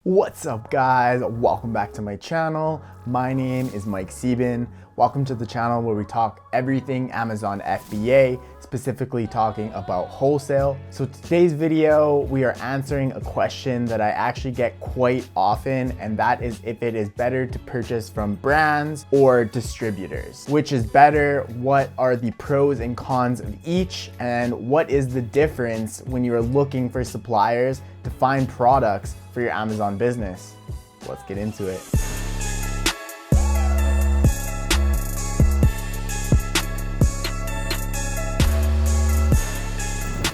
What's up guys? Welcome back to my channel. My name is Mike Sieben. Welcome to the channel where we talk everything Amazon FBA, specifically talking about wholesale. So today's video, we are answering a question that I actually get quite often, and that is if it is better to purchase from brands or distributors. Which is better? What are the pros and cons of each? And what is the difference when you are looking for suppliers to find products for your Amazon business? Let's get into it.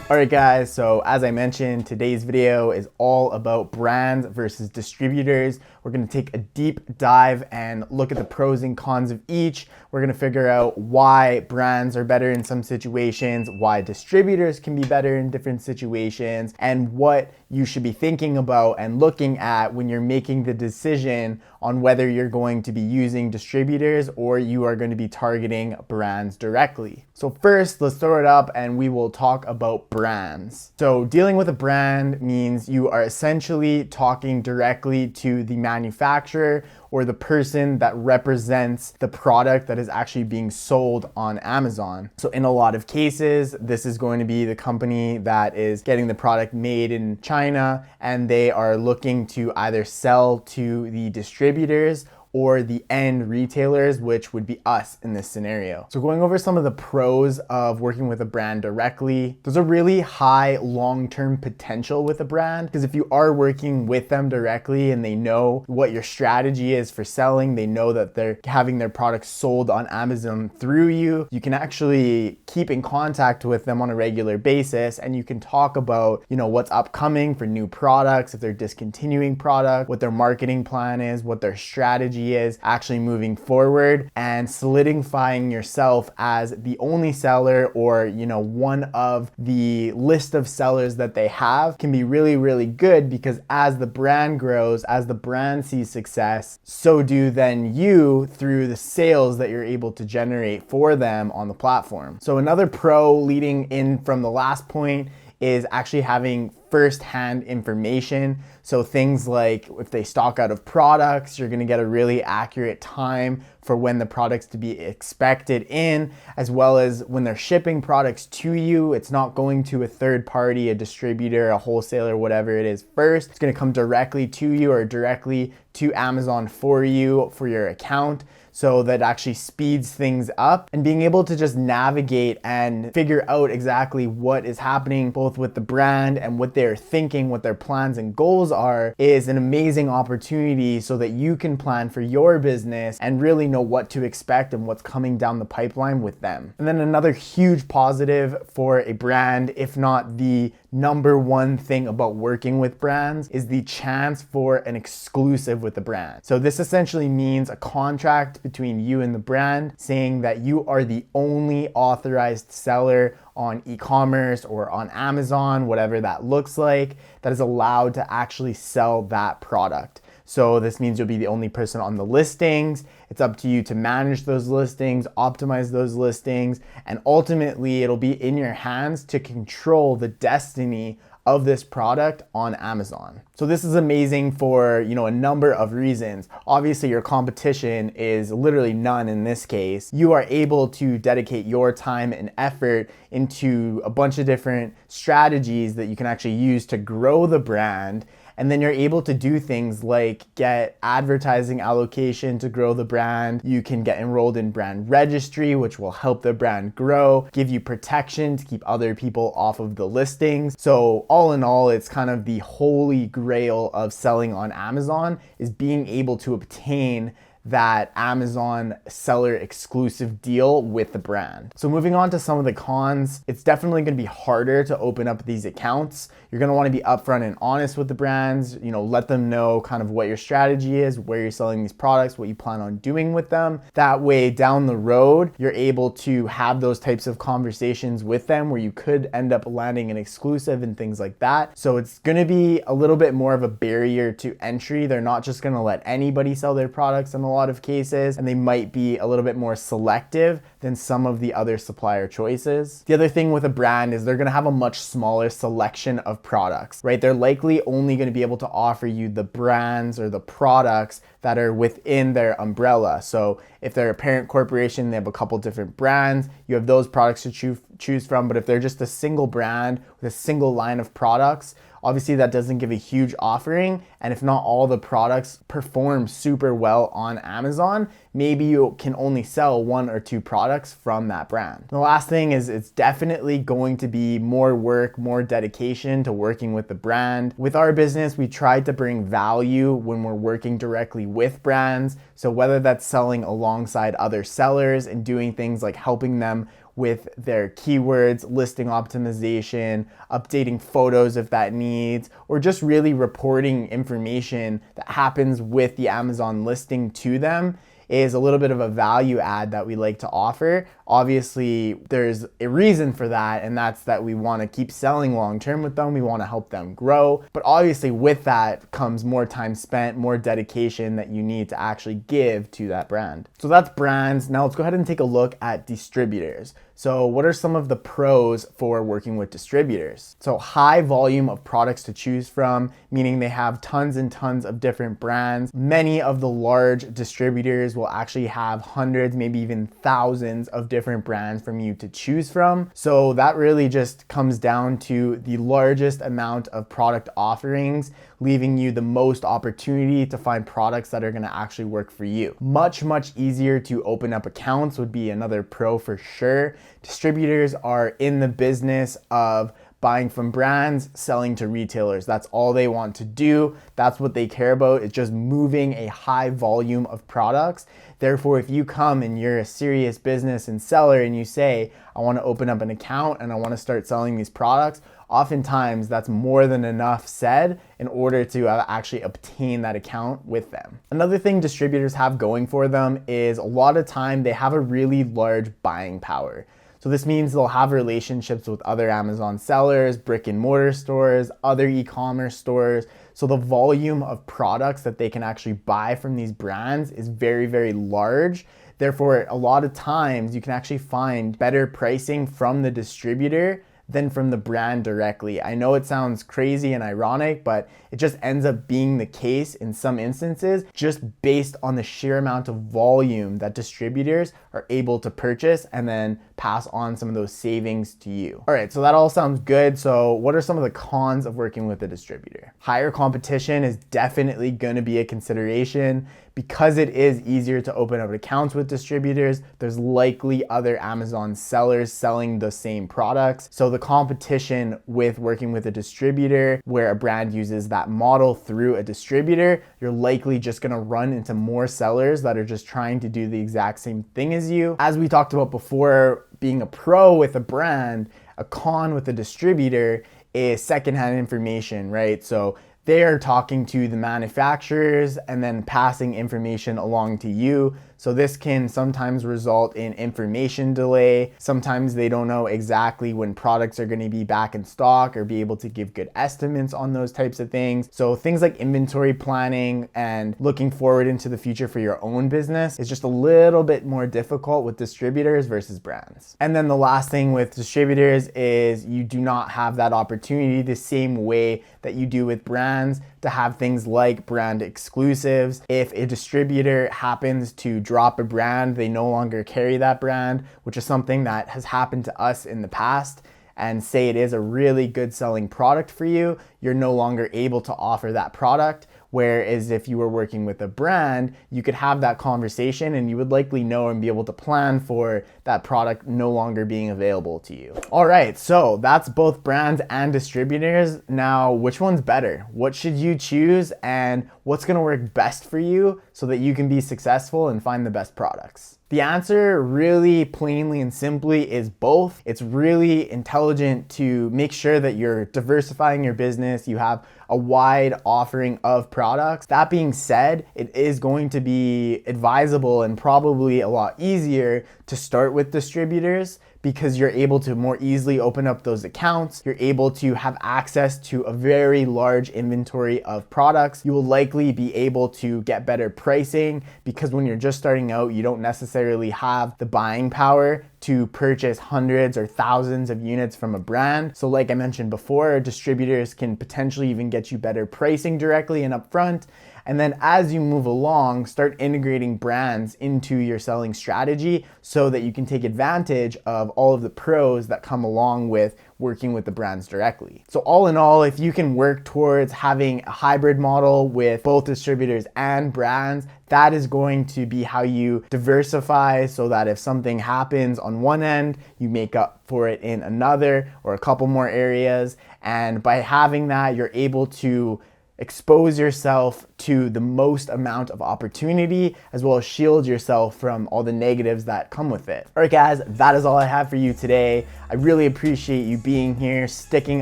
All right guys, so as I mentioned, today's video is all about brands versus distributors. We're gonna take a deep dive and look at the pros and cons of each. We're gonna figure out why brands are better in some situations, why distributors can be better in different situations, and what you should be thinking about and looking at when you're making the decision on whether you're going to be using distributors or you are going to be targeting brands directly. So first, let's throw it up and we will talk about brands. So dealing with a brand means you are essentially talking directly to the manufacturer or the person that represents the product that is actually being sold on Amazon. So in a lot of cases, this is going to be the company that is getting the product made in China, and they are looking to either sell to the distributors or the end retailers, which would be us in this scenario. So going over some of the pros of working with a brand directly, there's a really high long-term potential with a brand, because if you are working with them directly and they know what your strategy is for selling, they know that they're having their products sold on Amazon through you, you can actually keep in contact with them on a regular basis, and you can talk about, what's upcoming for new products, if they're discontinuing product, what their marketing plan is, what their strategy is actually moving forward, and solidifying yourself as the only seller or one of the list of sellers that they have can be really, really good, because as the brand grows, as the brand sees success, so do then you through the sales that you're able to generate for them on the platform. So another pro leading in from the last point is actually having first-hand information. So things like if they stock out of products, you're gonna get a really accurate time for when the products to be expected in, as well as when they're shipping products to you, it's not going to a third party, a distributor, a wholesaler, whatever it is first. It's gonna come directly to you or directly to Amazon for you for your account. So that actually speeds things up, and being able to just navigate and figure out exactly what is happening both with the brand and what they're thinking, what their plans and goals are, is an amazing opportunity so that you can plan for your business and really know what to expect and what's coming down the pipeline with them. And then another huge positive for a brand, if not the number one thing about working with brands, is the chance for an exclusive with the brand. So this essentially means a contract between you and the brand saying that you are the only authorized seller on e-commerce or on Amazon, whatever that looks like, that is allowed to actually sell that product. So this means you'll be the only person on the listings. It's up to you to manage those listings, optimize those listings, and ultimately it'll be in your hands to control the destiny of this product on Amazon. So this is amazing for, a number of reasons. Obviously your competition is literally none in this case. You are able to dedicate your time and effort into a bunch of different strategies that you can actually use to grow the brand. And then you're able to do things like get advertising allocation to grow the brand. You can get enrolled in brand registry, which will help the brand grow, give you protection to keep other people off of the listings. So all in all, it's kind of the holy grail of selling on Amazon, is being able to obtain that Amazon seller exclusive deal with the brand. So moving on to some of the cons, it's definitely gonna be harder to open up these accounts. You're gonna wanna be upfront and honest with the brands, let them know kind of what your strategy is, where you're selling these products, what you plan on doing with them. That way down the road, you're able to have those types of conversations with them where you could end up landing an exclusive and things like that. So it's gonna be a little bit more of a barrier to entry. They're not just gonna let anybody sell their products on the lot of cases, and they might be a little bit more selective than some of the other supplier choices. The other thing with a brand is they're gonna have a much smaller selection of products, right? They're likely only gonna be able to offer you the brands or the products that are within their umbrella. So if they're a parent corporation, they have a couple different brands, you have those products to choose from. But if they're just a single brand with a single line of products, obviously that doesn't give a huge offering. And if not all the products perform super well on Amazon, maybe you can only sell 1 or 2 products from that brand. The last thing is it's definitely going to be more work, more dedication to working with the brand. With our business, we tried to bring value when we're working directly with brands. So whether that's selling alongside other sellers and doing things like helping them with their keywords, listing optimization, updating photos if that needs, or just really reporting information that happens with the Amazon listing to them, is a little bit of a value add that we like to offer. Obviously, there's a reason for that, and that's that we want to keep selling long term with them. We want to help them grow. But obviously, with that comes more time spent, more dedication that you need to actually give to that brand. So that's brands. Now let's go ahead and take a look at distributors. So what are some of the pros for working with distributors? So high volume of products to choose from, meaning they have tons and tons of different brands. Many of the large distributors will actually have hundreds, maybe even thousands of different brands from you to choose from. So that really just comes down to the largest amount of product offerings, leaving you the most opportunity to find products that are gonna actually work for you. Much easier to open up accounts would be another pro for sure. Distributors are in the business of buying from brands, selling to retailers. That's all they want to do. That's what they care about. It's just moving a high volume of products. Therefore, if you come and you're a serious business and seller and you say, I want to open up an account and I want to start selling these products, oftentimes that's more than enough said in order to actually obtain that account with them. Another thing distributors have going for them is a lot of time they have a really large buying power. So this means they'll have relationships with other Amazon sellers, brick and mortar stores, other e-commerce stores. So the volume of products that they can actually buy from these brands is very large. Therefore, a lot of times you can actually find better pricing from the distributor than from the brand directly. I know it sounds crazy and ironic, but it just ends up being the case in some instances, just based on the sheer amount of volume that distributors are able to purchase and then pass on some of those savings to you. All right, so that all sounds good. So what are some of the cons of working with a distributor? Higher competition is definitely going to be a consideration. Because it is easier to open up accounts with distributors, there's likely other Amazon sellers selling the same products. So the competition with working with a distributor where a brand uses that model through a distributor, you're likely just gonna run into more sellers that are just trying to do the exact same thing as you. As we talked about before, being a pro with a brand, a con with a distributor is secondhand information, right? So they are talking to the manufacturers and then passing information along to you. So this can sometimes result in information delay. Sometimes they don't know exactly when products are going to be back in stock or be able to give good estimates on those types of things. So things like inventory planning and looking forward into the future for your own business is just a little bit more difficult with distributors versus brands. And then the last thing with distributors is you do not have that opportunity the same way that you do with brands to have things like brand exclusives. If a distributor happens to drop a brand, they no longer carry that brand, which is something that has happened to us in the past, and say it is a really good selling product for you, you're no longer able to offer that product. Whereas if you were working with a brand, you could have that conversation and you would likely know and be able to plan for that product no longer being available to you. All right, so that's both brands and distributors. Now, which one's better? What should you choose and what's gonna work best for you so that you can be successful and find the best products? The answer really plainly and simply is both. It's really intelligent to make sure that you're diversifying your business, you have a wide offering of products. That being said, it is going to be advisable and probably a lot easier to start with distributors because you're able to more easily open up those accounts. You're able to have access to a very large inventory of products. You will likely be able to get better pricing because when you're just starting out, you don't necessarily have the buying power to purchase hundreds or thousands of units from a brand. So like I mentioned before, distributors can potentially even get you better pricing directly and upfront. And then as you move along, start integrating brands into your selling strategy so that you can take advantage of all of the pros that come along with working with the brands directly. So all in all, if you can work towards having a hybrid model with both distributors and brands, that is going to be how you diversify so that if something happens on one end, you make up for it in another or a couple more areas. And by having that, you're able to expose yourself to the most amount of opportunity as well as shield yourself from all the negatives that come with it. All right guys, that is all I have for you today. I really appreciate you being here, sticking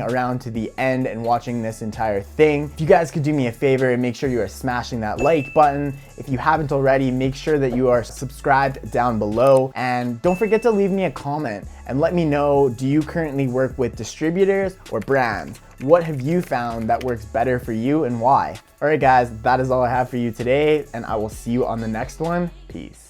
around to the end and watching this entire thing. If you guys could do me a favor and make sure you are smashing that like button. If you haven't already, make sure that you are subscribed down below, and don't forget to leave me a comment and let me know, do you currently work with distributors or brands? What have you found that works better for you and why? All right guys, that is all I have for you today, and I will see you on the next one. Peace.